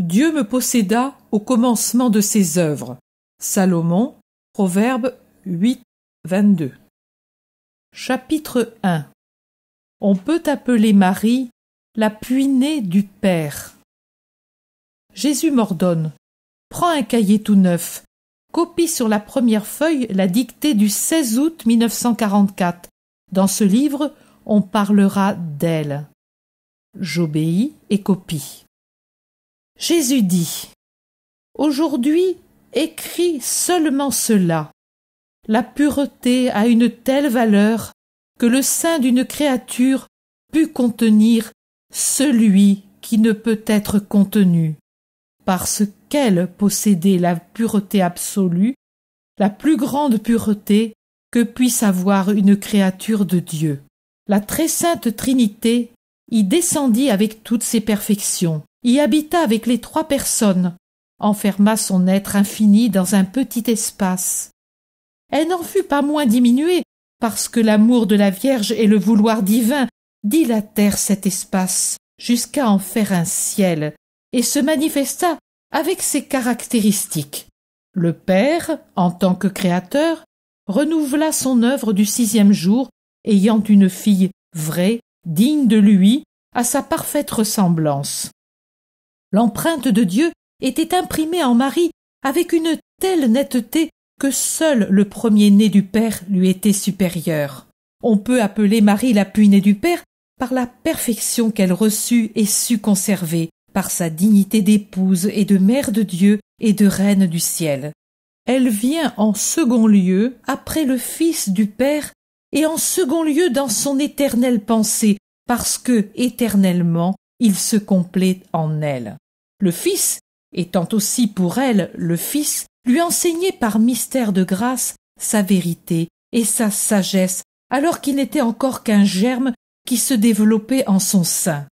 Dieu me posséda au commencement de ses œuvres. Salomon, Proverbe 8, 22. Chapitre 1. On peut appeler Marie la puinée du Père. Jésus m'ordonne. Prends un cahier tout neuf. Copie sur la première feuille la dictée du 16 août 1944. Dans ce livre, on parlera d'elle. J'obéis et copie. Jésus dit : Aujourd'hui, écris seulement cela. La pureté a une telle valeur que le sein d'une créature put contenir celui qui ne peut être contenu, parce qu'elle possédait la pureté absolue, la plus grande pureté que puisse avoir une créature de Dieu. La très sainte Trinité y descendit avec toutes ses perfections, y habita avec les trois personnes, enferma son être infini dans un petit espace. Elle n'en fut pas moins diminuée, parce que l'amour de la Vierge et le vouloir divin dilatèrent cet espace jusqu'à en faire un ciel, et se manifesta avec ses caractéristiques. Le Père, en tant que créateur, renouvela son œuvre du 6e jour, ayant une fille vraie, digne de lui, à sa parfaite ressemblance. L'empreinte de Dieu était imprimée en Marie avec une telle netteté que seul le premier-né du Père lui était supérieur. On peut appeler Marie la puinée du Père par la perfection qu'elle reçut et sut conserver, par sa dignité d'épouse et de mère de Dieu et de reine du ciel. Elle vient en second lieu après le Fils du Père et en second lieu dans son éternelle pensée, parce que, éternellement, il se complète en elle. Le Fils, étant aussi pour elle le Fils, lui enseignait par mystère de grâce sa vérité et sa sagesse, alors qu'il n'était encore qu'un germe qui se développait en son sein.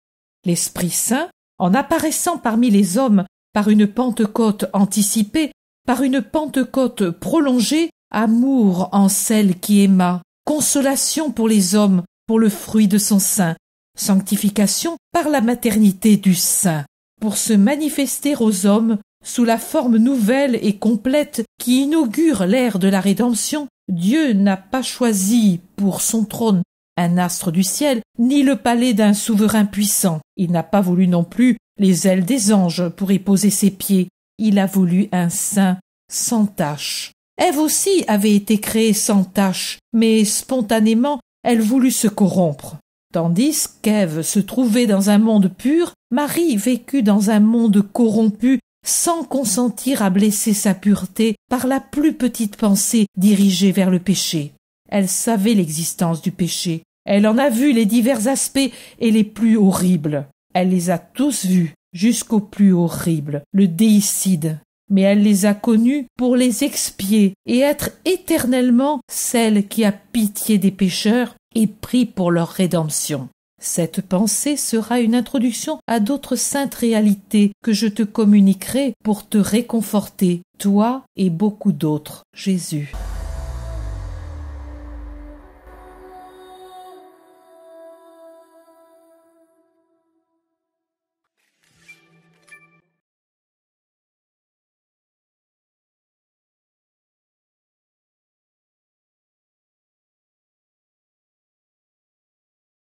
L'Esprit Saint, en apparaissant parmi les hommes par une Pentecôte anticipée, par une Pentecôte prolongée, amour en celle qui aima, consolation pour les hommes, pour le fruit de son sein, sanctification par la maternité du Saint, pour se manifester aux hommes sous la forme nouvelle et complète qui inaugure l'ère de la rédemption. Dieu n'a pas choisi pour son trône un astre du ciel, ni le palais d'un souverain puissant. Il n'a pas voulu non plus les ailes des anges pour y poser ses pieds. Il a voulu un sein sans tache. Ève aussi avait été créée sans tache, mais spontanément elle voulut se corrompre. Tandis qu'Ève se trouvait dans un monde pur, Marie vécut dans un monde corrompu, sans consentir à blesser sa pureté par la plus petite pensée dirigée vers le péché. Elle savait l'existence du péché. Elle en a vu les divers aspects et les plus horribles. Elle les a tous vus, jusqu'au plus horrible, le déicide. Mais elle les a connus pour les expier et être éternellement celle qui a pitié des pécheurs et prie pour leur rédemption. Cette pensée sera une introduction à d'autres saintes réalités que je te communiquerai pour te réconforter, toi et beaucoup d'autres. Jésus.